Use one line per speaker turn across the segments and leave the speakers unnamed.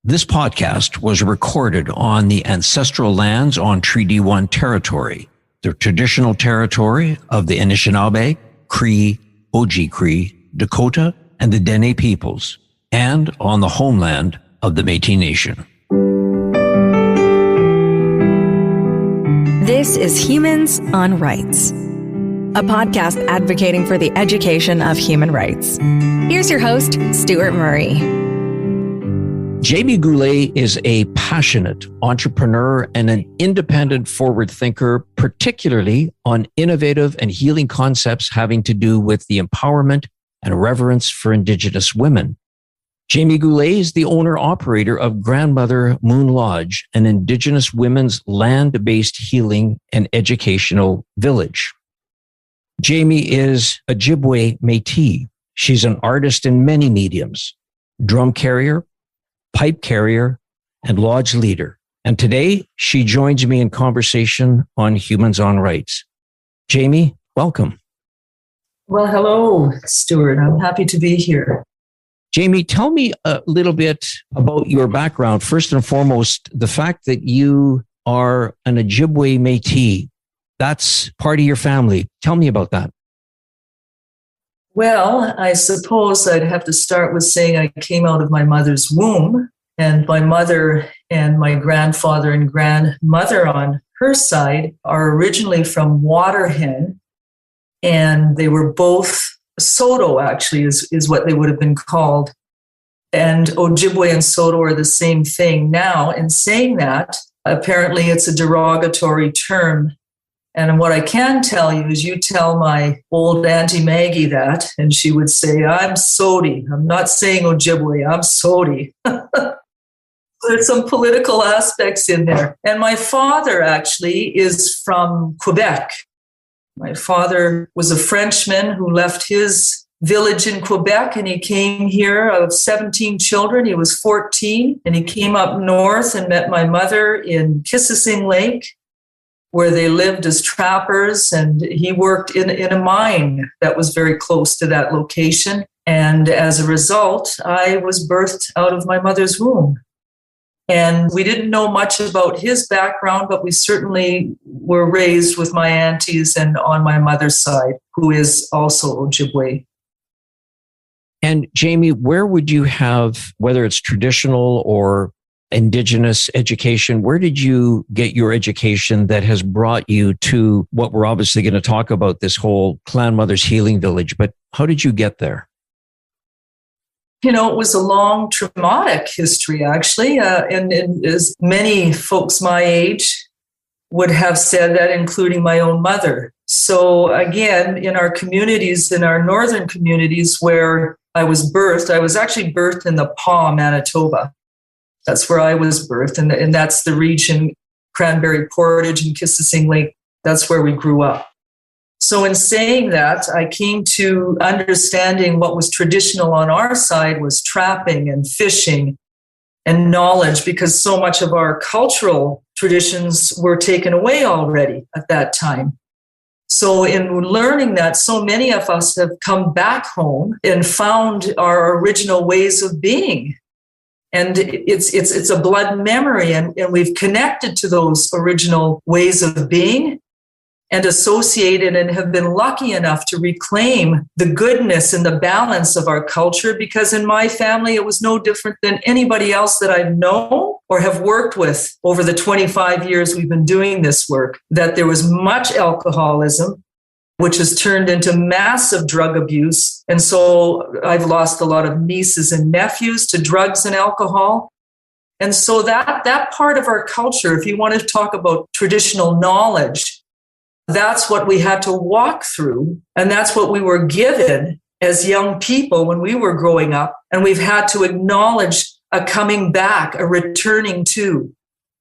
This podcast was recorded on the ancestral lands on Treaty 1 territory, the traditional territory of the Anishinaabe, Cree, Oji-Cree, Dakota, and the Dene peoples, and on the homeland of the Métis Nation.
This is Humans on Rights, a podcast advocating for the education of human rights. Here's your host, Stuart Murray.
Jamie Goulet is a passionate entrepreneur and an independent forward thinker, particularly on innovative and healing concepts having to do with the empowerment and reverence for Indigenous women. Jamie Goulet is the owner-operator of Grandmother Moon Lodge, an Indigenous women's land-based healing and educational village. Jamie is Ojibwe Métis. She's an artist in many mediums, drum carrier, pipe carrier, and lodge leader. And today, she joins me in conversation on Humans on Rights. Jamie, welcome.
Well, hello, Stuart. I'm happy to be here.
Jamie, tell me a little bit about your background. First and foremost, the fact that you are an Ojibwe Métis, that's part of your family. Tell me about that.
Well, I suppose I'd have to start with saying I came out of my mother's womb, and my mother and my grandfather and grandmother on her side are originally from Waterhen, and they were both Soto, actually, is what they would have been called. And Ojibwe and Soto are the same thing now. In saying that, apparently it's a derogatory term. And what I can tell you is you tell my old Auntie Maggie that, and she would say, I'm Sodi. I'm not saying Ojibwe, I'm Sodi. There's some political aspects in there. And my father actually is from Quebec. My father was a Frenchman who left his village in Quebec, and he came here of 17 children. He was 14, and he came up north and met my mother in Kississing Lake, where they lived as trappers, and he worked in a mine that was very close to that location. And as a result, I was birthed out of my mother's womb. And we didn't know much about his background, but we certainly were raised with my aunties and on my mother's side, who is also Ojibwe.
And Jamie, where would you have, whether it's traditional or Indigenous education, where did you get your education that has brought you to what we're obviously going to talk about, this whole Clan Mother's Healing Village? But how did you get there?
You know, it was a long, traumatic history, actually. And as many folks my age would have said that, including my own mother. So again, in our communities, in our northern communities where I was actually birthed in the Pas, Manitoba. That's where I was birthed, and that's the region, Cranberry Portage and Kississing Lake. That's where we grew up. So in saying that, I came to understanding what was traditional on our side was trapping and fishing and knowledge, because so much of our cultural traditions were taken away already at that time. So in learning that, so many of us have come back home and found our original ways of being. And it's a blood memory, and we've connected to those original ways of being and associated and have been lucky enough to reclaim the goodness and the balance of our culture, because in my family, it was no different than anybody else that I know or have worked with over the 25 years we've been doing this work, that there was much alcoholism, which has turned into massive drug abuse. And so I've lost a lot of nieces and nephews to drugs and alcohol. And so that part of our culture, if you want to talk about traditional knowledge, that's what we had to walk through. And that's what we were given as young people when we were growing up. And we've had to acknowledge a coming back, a returning to.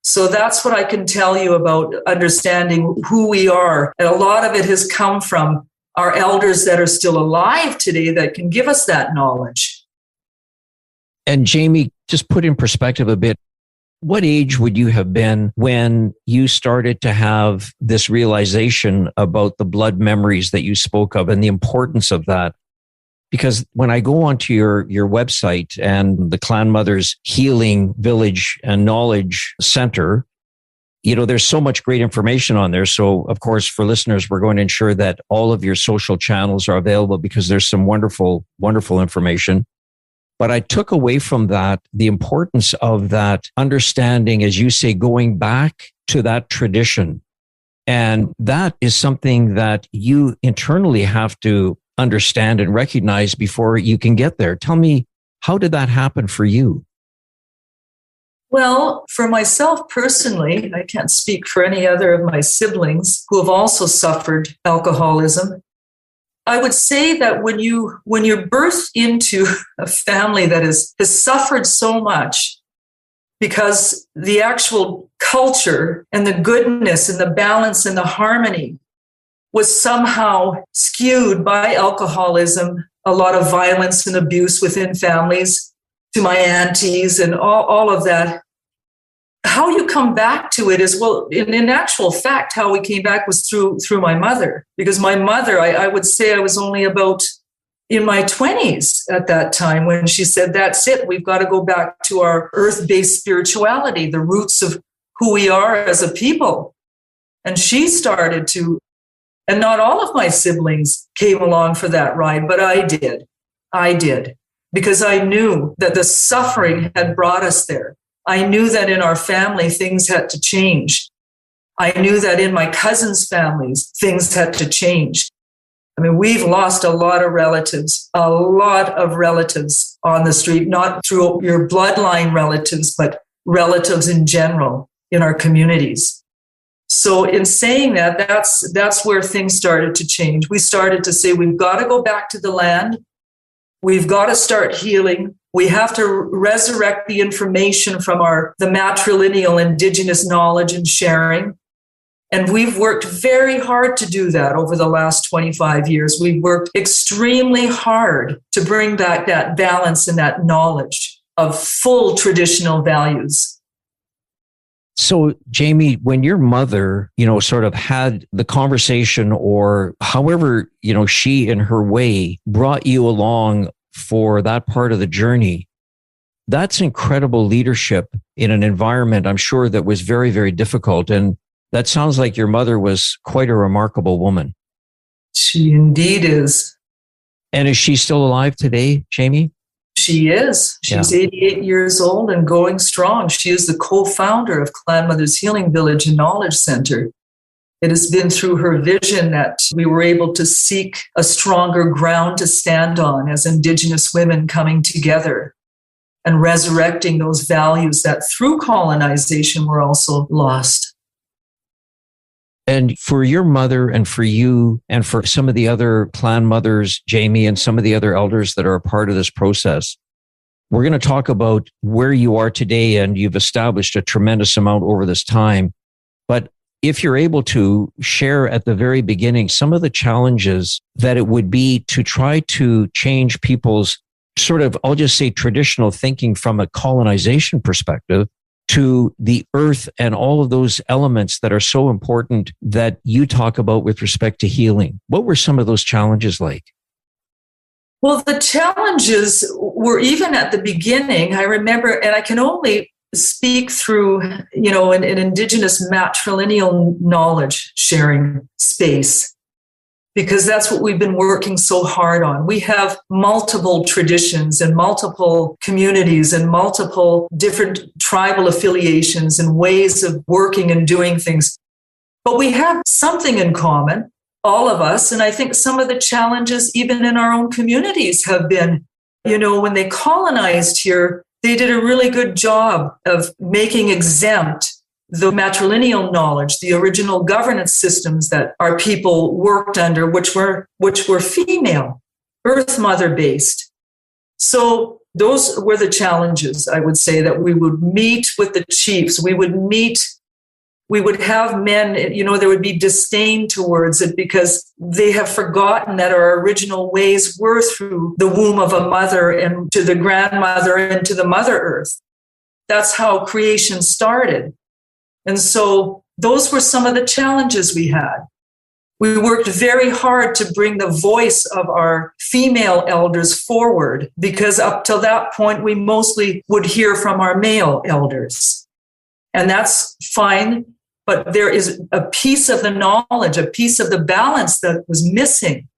So that's what I can tell you about understanding who we are. And a lot of it has come from our elders that are still alive today that can give us that knowledge.
And Jamie, just put in perspective a bit, what age would you have been when you started to have this realization about the blood memories that you spoke of and the importance of that? Because when I go onto your website and the Clan Mother's Healing Village and Knowledge Center, there's so much great information on there. So, of course, for listeners, we're going to ensure that all of your social channels are available because there's some wonderful, wonderful information. But I took away from that the importance of that understanding, as you say, going back to that tradition. And that is something that you internally have to understand and recognize before you can get there. Tell me, how did that happen for you?
Well, for myself personally, I can't speak for any other of my siblings who have also suffered alcoholism. I would say that when you're birthed into a family that has suffered so much, because the actual culture and the goodness and the balance and the harmony was somehow skewed by alcoholism, a lot of violence and abuse within families, to my aunties and all of that. How you come back to it is, well, in actual fact, how we came back was through my mother. Because my mother, I would say I was only about in my 20s at that time when she said, that's it, we've got to go back to our earth-based spirituality, the roots of who we are as a people. And she started to, and not all of my siblings came along for that ride, but I did. Because I knew that the suffering had brought us there. I knew that in our family, things had to change. I knew that in my cousins' families, things had to change. I mean, we've lost a lot of relatives on the street, not through your bloodline relatives, but relatives in general in our communities. So in saying that, that's where things started to change. We started to say, we've got to go back to the land. We've got to start healing. We have to resurrect the information from the matrilineal indigenous knowledge and sharing. And we've worked very hard to do that over the last 25 years. We've worked extremely hard to bring back that balance and that knowledge of full traditional values.
So, Jamie, when your mother, sort of had the conversation, or however, she in her way brought you along for that part of the journey, that's incredible leadership in an environment, I'm sure, that was very, very difficult. And that sounds like your mother was quite a remarkable woman.
She indeed is.
And is she still alive today, Jamie?
She is. She's 88 years old and going strong. She is the co-founder of Clan Mother's Healing Village and Knowledge Center. It has been through her vision that we were able to seek a stronger ground to stand on as Indigenous women coming together and resurrecting those values that through colonization were also lost.
And for your mother and for you and for some of the other clan mothers, Jamie, and some of the other elders that are a part of this process, we're going to talk about where you are today, and you've established a tremendous amount over this time. But if you're able to share at the very beginning some of the challenges that it would be to try to change people's sort of, I'll just say, traditional thinking from a colonization perspective to the earth and all of those elements that are so important that you talk about with respect to healing. What were some of those challenges like?
Well, the challenges were even at the beginning. I remember, and I can only speak through, an Indigenous matrilineal knowledge sharing space, because that's what we've been working so hard on. We have multiple traditions and multiple communities and multiple different tribal affiliations and ways of working and doing things. But we have something in common, all of us. And I think some of the challenges, even in our own communities, have been, when they colonized here, they did a really good job of making exempt the matrilineal knowledge, the original governance systems that our people worked under, which were female, Earth Mother based. So those were the challenges, I would say, that we would meet with the chiefs. We would have men, there would be disdain towards it because they have forgotten that our original ways were through the womb of a mother and to the grandmother and to the Mother Earth. That's how creation started. And so those were some of the challenges we had. We worked very hard to bring the voice of our female elders forward, because up till that point, we mostly would hear from our male elders. And that's fine, but there is a piece of the knowledge, a piece of the balance that was missing.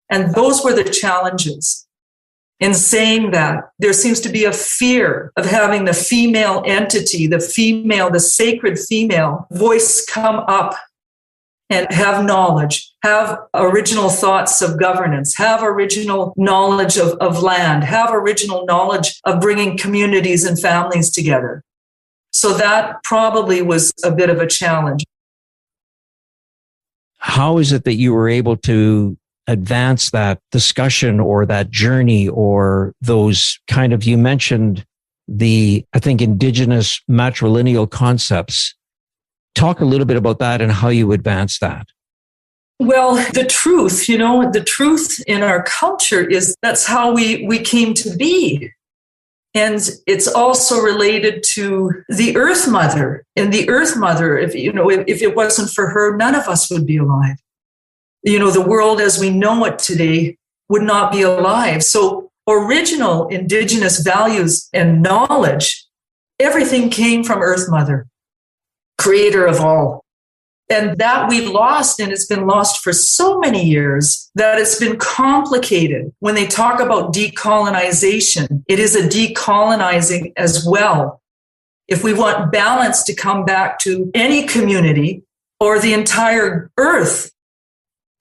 And those were the challenges. In saying that, there seems to be a fear of having the female entity, the sacred female voice come up and have knowledge, have original thoughts of governance, have original knowledge of land, have original knowledge of bringing communities and families together. So that probably was a bit of a challenge.
How is it that you were able to advance that discussion or that journey, or those kind of, you mentioned I think, indigenous matrilineal concepts. Talk a little bit about that and how you advance that.
Well, the truth in our culture is that's how we came to be. And it's also related to the Earth Mother. And the Earth Mother, if it wasn't for her, none of us would be alive. The world as we know it today would not be alive. So original indigenous values and knowledge, everything came from Earth Mother, creator of all. And that we lost, and it's been lost for so many years that it's been complicated. When they talk about decolonization, it is a decolonizing as well. If we want balance to come back to any community or the entire earth,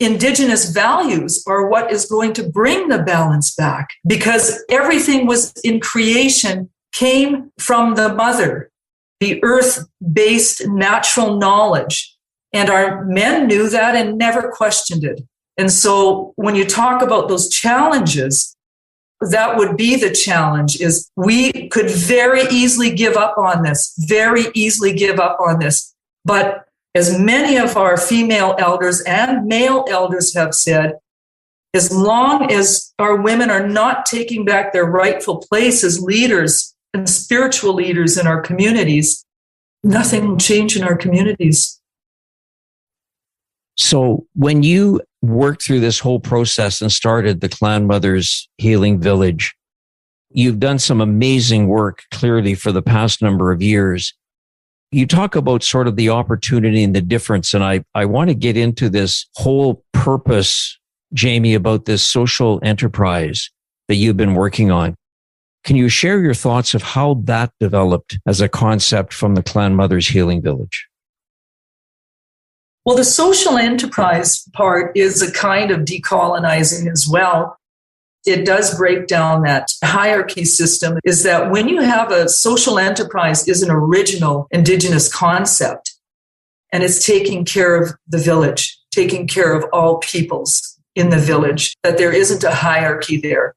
indigenous values are what is going to bring the balance back, because everything was in creation came from the mother, the earth-based natural knowledge. And our men knew that and never questioned it. And so when you talk about those challenges, that would be the challenge, is we could very easily give up on this. But as many of our female elders and male elders have said, as long as our women are not taking back their rightful place as leaders and spiritual leaders in our communities, nothing will change in our communities.
So when you worked through this whole process and started the Clan Mothers Healing Village, you've done some amazing work clearly for the past number of years. You talk about sort of the opportunity and the difference, and I want to get into this whole purpose, Jamie, about this social enterprise that you've been working on. Can you share your thoughts of how that developed as a concept from the Clan Mothers Healing Village?
Well, the social enterprise part is a kind of decolonizing as well. It does break down that hierarchy system, is that when you have a social enterprise is an original indigenous concept, and it's taking care of the village, taking care of all peoples in the village, that there isn't a hierarchy there.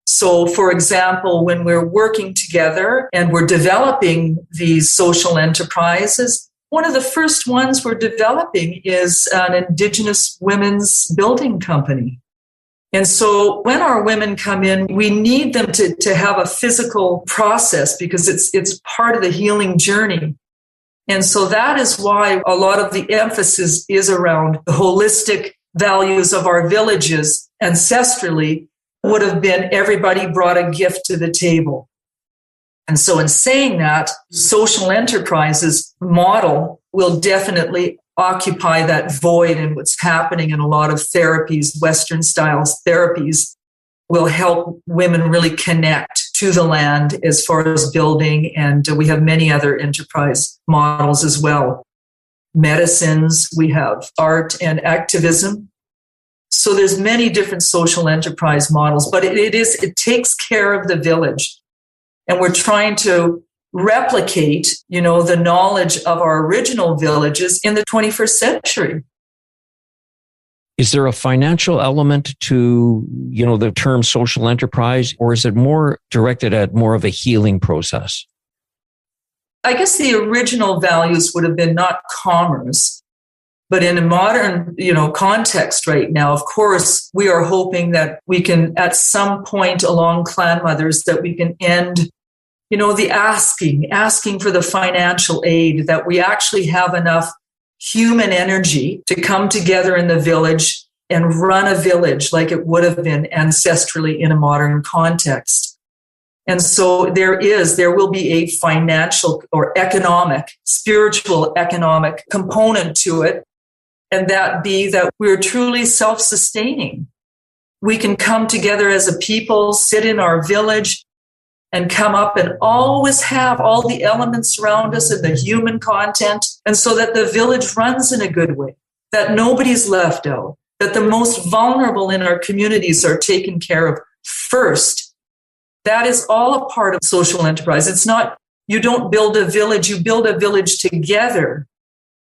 So, for example, when we're working together and we're developing these social enterprises, one of the first ones we're developing is an Indigenous women's building company. And so when our women come in, we need them to have a physical process, because it's part of the healing journey. And so that is why a lot of the emphasis is around the holistic values of our villages ancestrally would have been everybody brought a gift to the table. And so in saying that, social enterprises model will definitely occupy that void, and what's happening in a lot of therapies, Western styles therapies, will help women really connect to the land as far as building. And we have many other enterprise models as well. Medicines, we have art and activism. So there's many different social enterprise models, but it takes care of the village. And we're trying to replicate, the knowledge of our original villages in the 21st century.
Is there a financial element to, the term social enterprise, or is it more directed at more of a healing process?
I guess the original values would have been not commerce, but in a modern, context right now, of course, we are hoping that we can, at some point along Clan Mothers, that we can end the asking for the financial aid, that we actually have enough human energy to come together in the village and run a village like it would have been ancestrally in a modern context. And so there will be a financial or economic, spiritual economic component to it. And that be that we're truly self-sustaining. We can come together as a people, sit in our village, and come up and always have all the elements around us and the human content. And so that the village runs in a good way, that nobody's left out, that the most vulnerable in our communities are taken care of first. That is all a part of social enterprise. It's not, you don't build a village, you build a village together.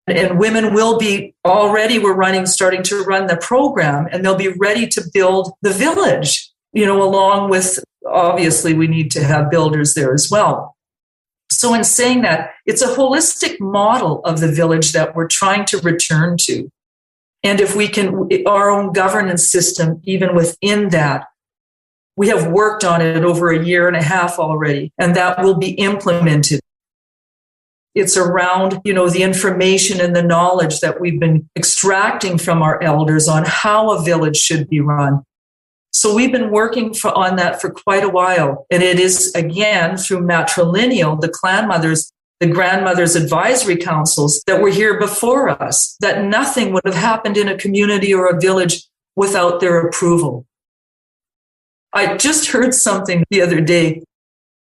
And women will be already, starting to run the program, and they'll be ready to build the village, along with, obviously, we need to have builders there as well. So in saying that, it's a holistic model of the village that we're trying to return to. And if we can, our own governance system, even within that, we have worked on it over a year and a half already, and that will be implemented. It's around, the information and the knowledge that we've been extracting from our elders on how a village should be run. So we've been working on that for quite a while. And it is, again, through matrilineal, the clan mothers, the grandmothers' advisory councils that were here before us, that nothing would have happened in a community or a village without their approval. I just heard something the other day.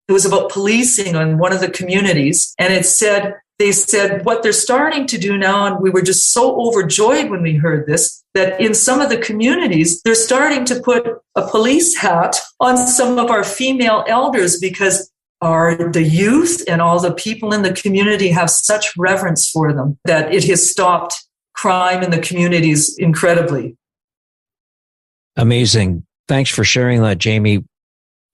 It was about policing on one of the communities. And they said what they're starting to do now, and we were just so overjoyed when we heard this, that in some of the communities, they're starting to put a police hat on some of our female elders because the youth and all the people in the community have such reverence for them that it has stopped crime in the communities incredibly.
Amazing. Thanks for sharing that, Jamie.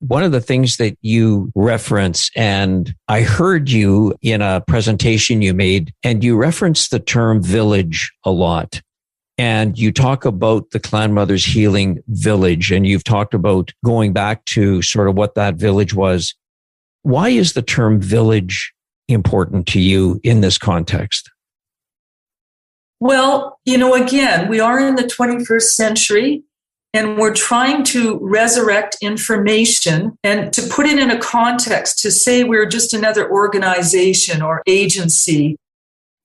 One of the things that you reference, and I heard you in a presentation you made, and you referenced the term village a lot. And you talk about the Clan Mothers Healing Village, and you've talked about going back to sort of what that village was. Why is the term village important to you in this context?
Well, again, we are in the 21st century. And we're trying to resurrect information and to put it in a context to say we're just another organization or agency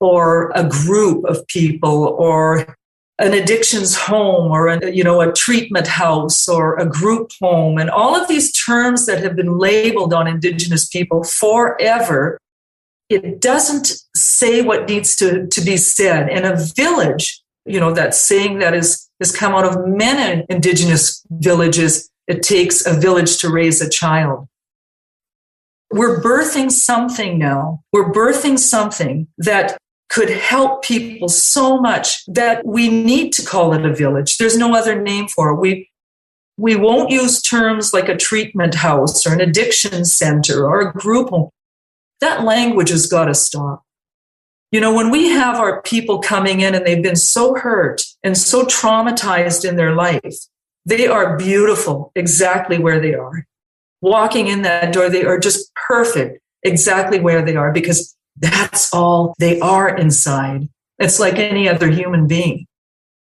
or a group of people or an addictions home or a treatment house or a group home. And all of these terms that have been labeled on Indigenous people forever, it doesn't say what needs to be said. And a village, that saying that has come out of many Indigenous villages. It takes a village to raise a child. We're birthing something now. We're birthing something that could help people so much that we need to call it a village. There's no other name for it. We won't use terms like a treatment house or an addiction center or a group home. That language has got to stop. When we have our people coming in and they've been so hurt and so traumatized in their life, they are beautiful exactly where they are. Walking in that door, they are just perfect exactly where they are because that's all they are inside. It's like any other human being.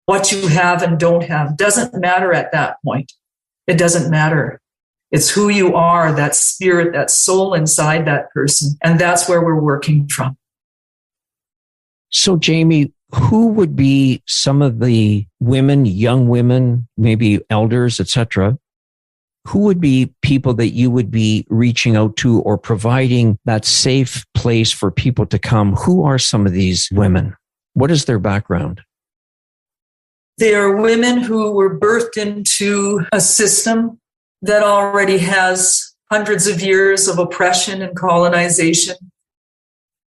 What you have and don't have doesn't matter at that point. It doesn't matter. It's who you are, that spirit, that soul inside that person. And that's where we're working from.
So, Jamie, who would be some of the women, young women, maybe elders, etc., who would be people that you would be reaching out to or providing that safe place for people to come? Who are some of these women? What is their background?
They are women who were birthed into a system that already has hundreds of years of oppression and colonization.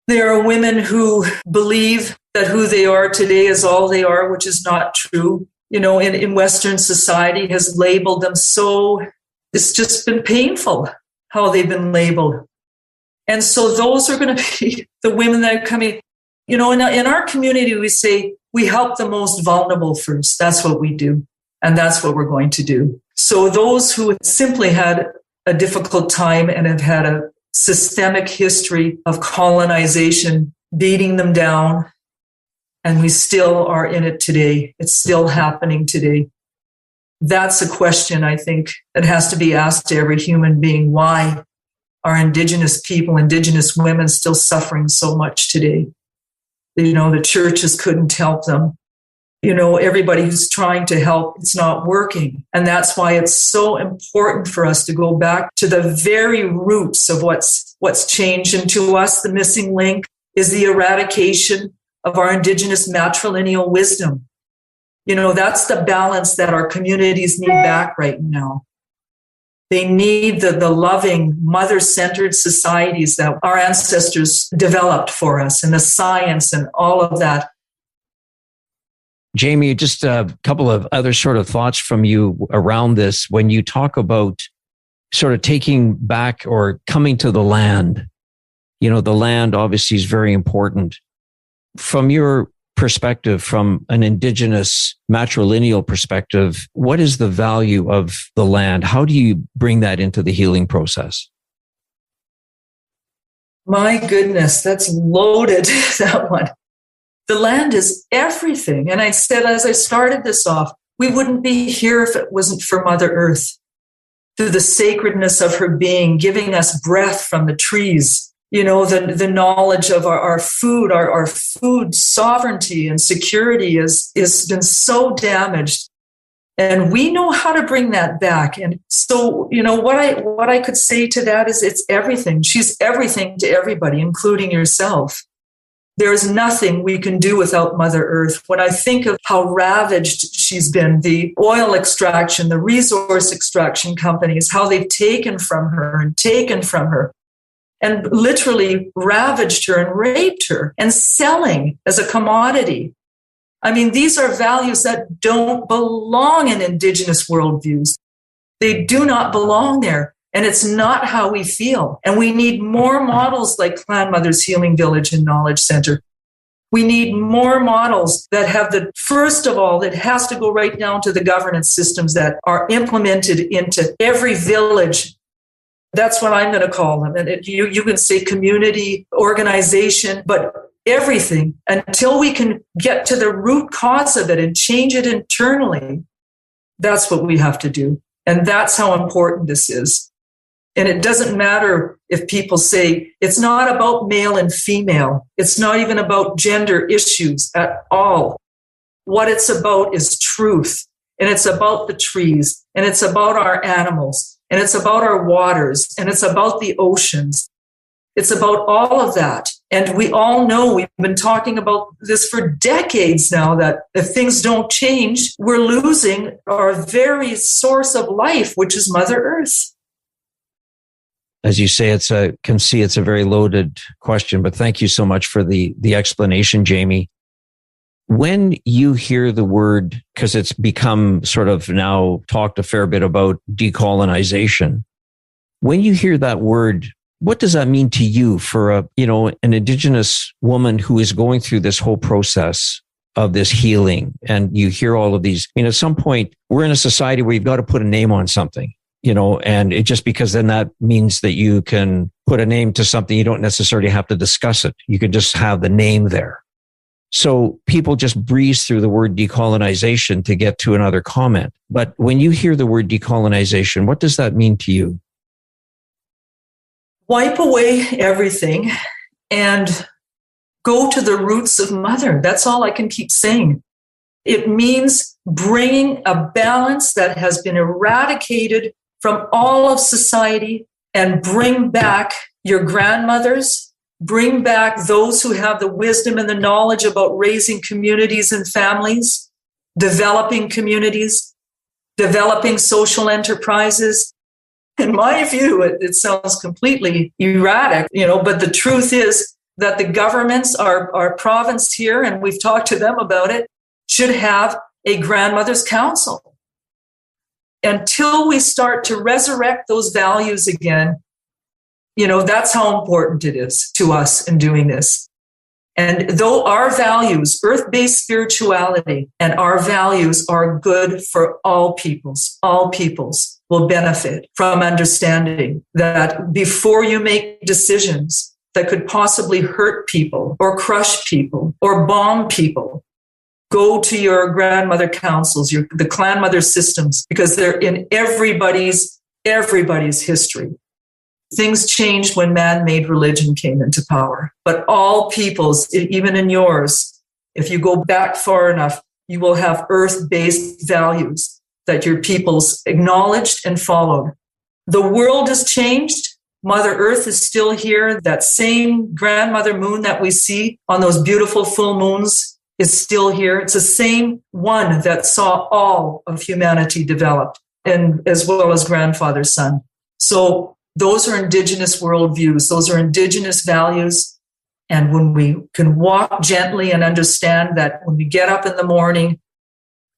There are women who believe that who they are today is all they are, which is not true. In Western society has labeled them so, it's just been painful how they've been labeled. And so those are going to be the women that are coming. In our community, we say we help the most vulnerable first. That's what we do. And that's what we're going to do. So those who simply had a difficult time and have had a systemic history of colonization, beating them down And we still are in it today. It's still happening today. That's a question, I think, that has to be asked to every human being. Why are Indigenous people, Indigenous women still suffering so much today? The churches couldn't help them. Everybody who's trying to help, it's not working. And that's why it's so important for us to go back to the very roots of what's changed. And to us, the missing link is the eradication of our Indigenous matrilineal wisdom. That's the balance that our communities need back right now. They need the loving, mother-centered societies that our ancestors developed for us, and the science and all of that.
Jamie, just a couple of other sort of thoughts from you around this. When you talk about sort of taking back or coming to the land, the land obviously is very important. From your perspective, from an Indigenous matrilineal perspective, what is the value of the land? How do you bring that into the healing process?
My goodness, that's loaded, that one. The land is everything. And I said, as I started this off, we wouldn't be here if it wasn't for Mother Earth. Through the sacredness of her being, giving us breath from the trees, the knowledge of our food, our food sovereignty and security has been so damaged. And we know how to bring that back. And so, what I could say to that is it's everything. She's everything to everybody, including yourself. There's nothing we can do without Mother Earth. When I think of how ravaged she's been, the oil extraction, the resource extraction companies, how they've taken from her and literally ravaged her and raped her and selling as a commodity. I mean, these are values that don't belong in Indigenous worldviews. They do not belong there. And it's not how we feel. And we need more models like Clan Mother's Healing Village and Knowledge Center. We need more models that have first of all, it has to go right down to the governance systems that are implemented into every village. That's what I'm going to call them. And you can say community, organization, but everything, until we can get to the root cause of it and change it internally, that's what we have to do. And that's how important this is. And it doesn't matter if people say it's not about male and female. It's not even about gender issues at all. What it's about is truth. And it's about the trees. And it's about our animals. And it's about our waters. And it's about the oceans. It's about all of that. And we all know, we've been talking about this for decades now, that if things don't change, we're losing our very source of life, which is Mother Earth.
As you say, it's a very loaded question, but thank you so much for the explanation, Jamie. When you hear the word, because it's become sort of now talked a fair bit about decolonization, when you hear that word, what does that mean to you for an Indigenous woman who is going through this whole process of this healing? And you hear all of these, at some point, we're in a society where you've got to put a name on something. And it just because then that means that you can put a name to something. You don't necessarily have to discuss it. You can just have the name there. So people just breeze through the word decolonization to get to another comment. But when you hear the word decolonization, what does that mean to you?
Wipe away everything and go to the roots of Mother. That's all I can keep saying. It means bringing a balance that has been eradicated from all of society and bring back your grandmothers, bring back those who have the wisdom and the knowledge about raising communities and families, developing communities, developing social enterprises. In my view, it sounds completely erratic, but the truth is that the governments, our province here, and we've talked to them about it, should have a grandmother's council. Until we start to resurrect those values again, that's how important it is to us in doing this. And though our values, earth-based spirituality, and our values are good for all peoples will benefit from understanding that before you make decisions, that could possibly hurt people or crush people or bomb people, go to your grandmother councils, the Clan Mother systems, because they're in everybody's history. Things changed when man-made religion came into power. But all peoples, even in yours, if you go back far enough, you will have earth-based values that your peoples acknowledged and followed. The world has changed. Mother Earth is still here. That same grandmother moon that we see on those beautiful full moons is still here. It's the same one that saw all of humanity develop, and as well as grandfather son. So those are indigenous worldviews. Those are indigenous values. And when we can walk gently and understand that when we get up in the morning,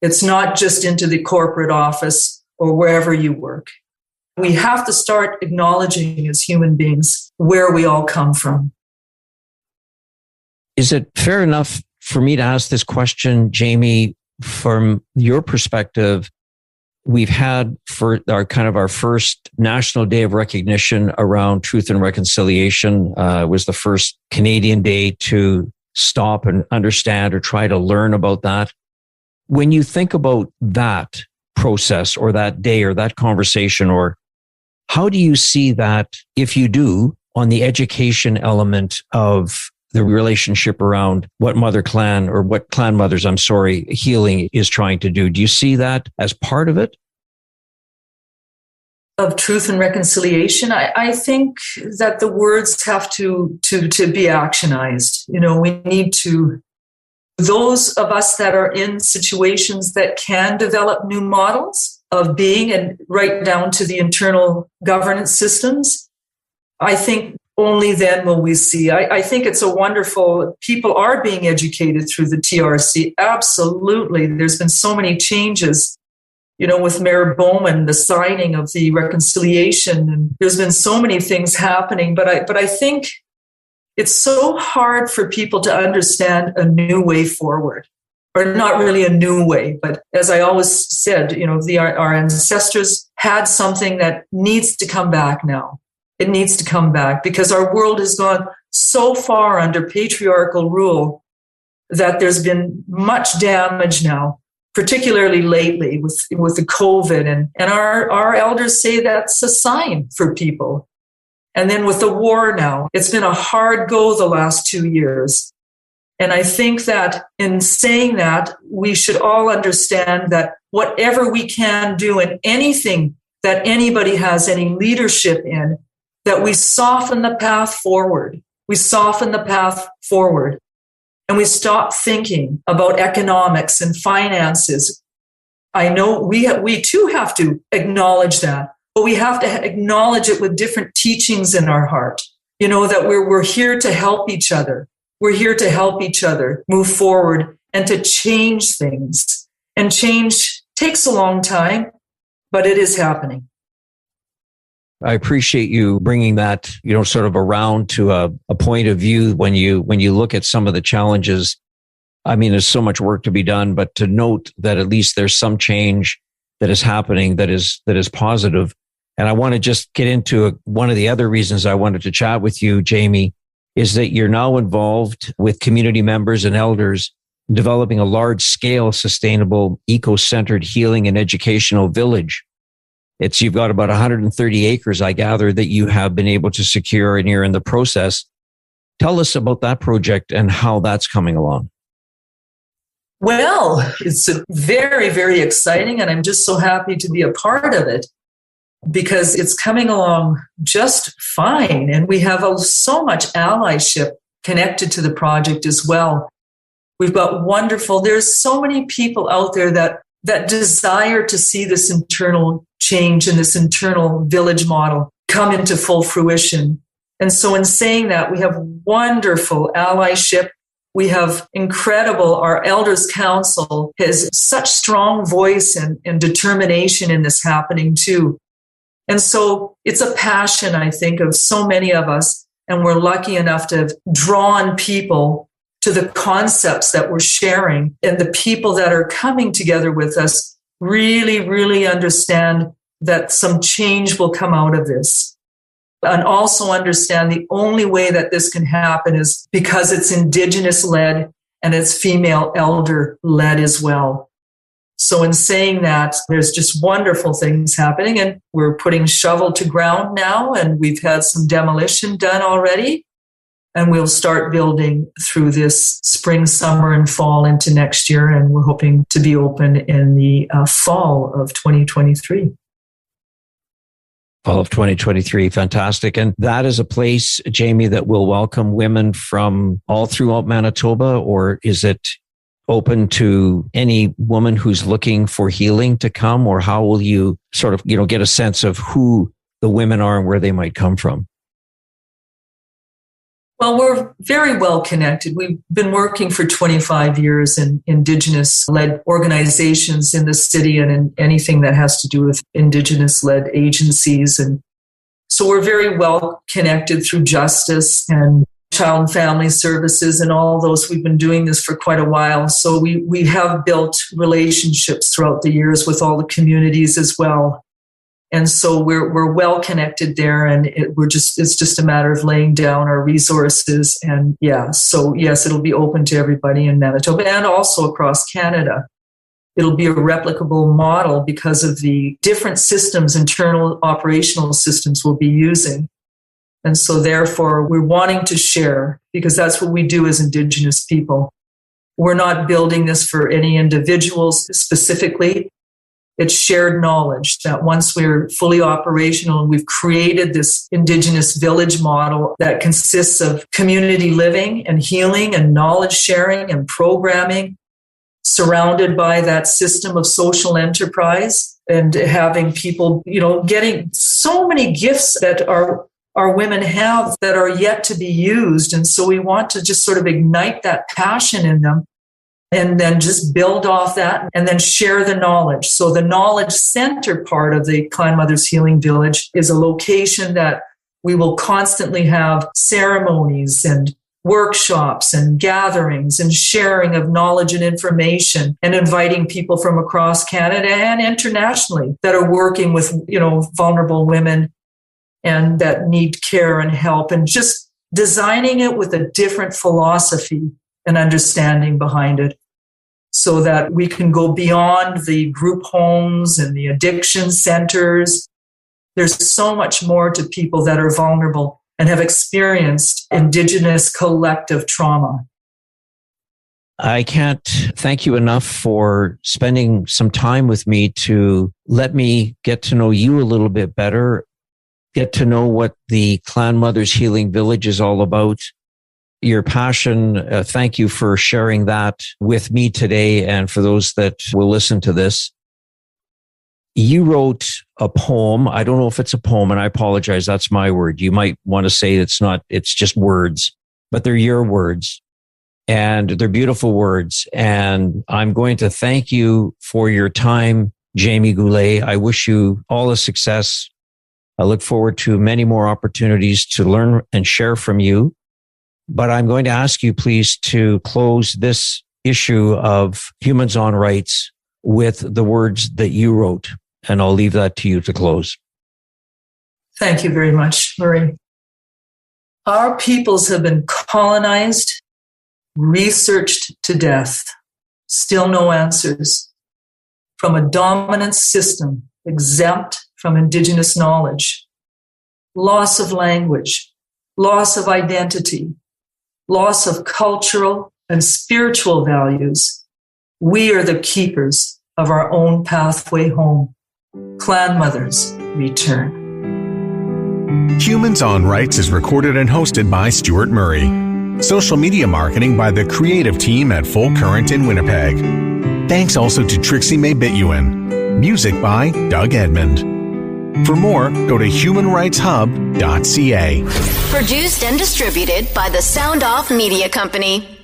it's not just into the corporate office or wherever you work. We have to start acknowledging as human beings where we all come from.
Is it fair enough for me to ask this question, Jamie, from your perspective? We've had for our first National Day of Recognition around Truth and Reconciliation. Was the first Canadian day to stop and understand or try to learn about that. When you think about that process or that day or that conversation, or how do you see that, if you do, on the education element of the relationship around what Clan Mothers healing is trying to do? Do you see that as part of it?
Of truth and reconciliation, I think that the words have to be actionized. We need to, those of us that are in situations that can develop new models of being, and right down to the internal governance systems, I think only then will we see. I think it's a wonderful, people are being educated through the TRC. Absolutely. There's been so many changes, with Mayor Bowman, the signing of the reconciliation, and there's been so many things happening. But I think it's so hard for people to understand a new way forward, or not really a new way. But as I always said, our ancestors had something that needs to come back now. It needs to come back because our world has gone so far under patriarchal rule that there's been much damage now, particularly lately with the COVID. And our elders say that's a sign for people. And then with the war now, it's been a hard go the last 2 years. And I think that in saying that, we should all understand that whatever we can do and anything that anybody has any leadership in, that we soften the path forward. We soften the path forward. And we stop thinking about economics and finances. I know we too have to acknowledge that, but we have to acknowledge it with different teachings in our heart. That we're here to help each other. We're here to help each other move forward and to change things. And change takes a long time, but it is happening.
I appreciate you bringing that, sort of around to a point of view when you look at some of the challenges. I mean, there's so much work to be done, but to note that at least there's some change that is happening that is positive. And I want to just get into one of the other reasons I wanted to chat with you, Jamie, is that you're now involved with community members and elders in developing a large-scale, sustainable, eco-centered healing and educational village. You've got about 130 acres, I gather, that you have been able to secure, and you're in the process. Tell us about that project and how that's coming along.
Well, it's very, very exciting, and I'm just so happy to be a part of it because it's coming along just fine. And we have so much allyship connected to the project as well. We've got there's so many people out there that desire to see this internal change and this internal village model come into full fruition. And so in saying that, we have wonderful allyship. We have incredible, our Elders Council has such strong voice and determination in this happening too. And so it's a passion, I think, of so many of us. And we're lucky enough to have drawn people to the concepts that we're sharing, and the people that are coming together with us really, really understand that some change will come out of this. And also understand the only way that this can happen is because it's Indigenous-led and it's female elder-led as well. So in saying that, there's just wonderful things happening, and we're putting shovel to ground now, and we've had some demolition done already, and we'll start building through this spring, summer, and fall into next year, and we're hoping to be open in the fall of 2023.
Fall of 2023. Fantastic. And that is a place, Jamie, that will welcome women from all throughout Manitoba, or is it open to any woman who's looking for healing to come, or how will you sort of, get a sense of who the women are and where they might come from?
Well, we're very well connected. We've been working for 25 years in Indigenous-led organizations in the city and in anything that has to do with Indigenous-led agencies. And so we're very well connected through justice and child and family services and all those. We've been doing this for quite a while. So we have built relationships throughout the years with all the communities as well. And so we're well connected there, and it's just a matter of laying down our resources. And so yes, it'll be open to everybody in Manitoba and also across Canada. It'll be a replicable model because of the different systems, internal operational systems we'll be using. And so therefore, we're wanting to share, because that's what we do as Indigenous people. We're not building this for any individuals specifically. It's shared knowledge that once we're fully operational and we've created this Indigenous village model that consists of community living and healing and knowledge sharing and programming, surrounded by that system of social enterprise, and having people, getting so many gifts that our women have that are yet to be used. And so we want to just sort of ignite that passion in them, and then just build off that and then share the knowledge. So the knowledge center part of the Clan Mother's Healing Village is a location that we will constantly have ceremonies and workshops and gatherings and sharing of knowledge and information, and inviting people from across Canada and internationally that are working with, vulnerable women and that need care and help, and just designing it with a different philosophy and understanding behind it, so that we can go beyond the group homes and the addiction centers. There's so much more to people that are vulnerable and have experienced Indigenous collective trauma.
I can't thank you enough for spending some time with me to let me get to know you a little bit better, get to know what the Clan Mother's Healing Village is all about. Your passion, thank you for sharing that with me today and for those that will listen to this. You wrote a poem. I don't know if it's a poem, and I apologize. That's my word. You might want to say it's not, it's just words, but they're your words and they're beautiful words. And I'm going to thank you for your time, Jamie Goulet. I wish you all the success. I look forward to many more opportunities to learn and share from you. But I'm going to ask you, please, to close this issue of Humans on Rights with the words that you wrote. And I'll leave that to you to close.
Thank you very much, Murray. Our peoples have been colonized, researched to death. Still no answers. From a dominant system exempt from Indigenous knowledge. Loss of language, loss of identity, loss of cultural and spiritual values. We are the keepers of our own pathway home. Clan Mothers return.
Humans on Rights is recorded and hosted by Stuart Murray. Social media marketing by the creative team at Full Current in Winnipeg. Thanks also to Trixie May Bituin. Music by Doug Edmond. For more, go to humanrightshub.ca.
Produced and distributed by the Sound Off Media Company.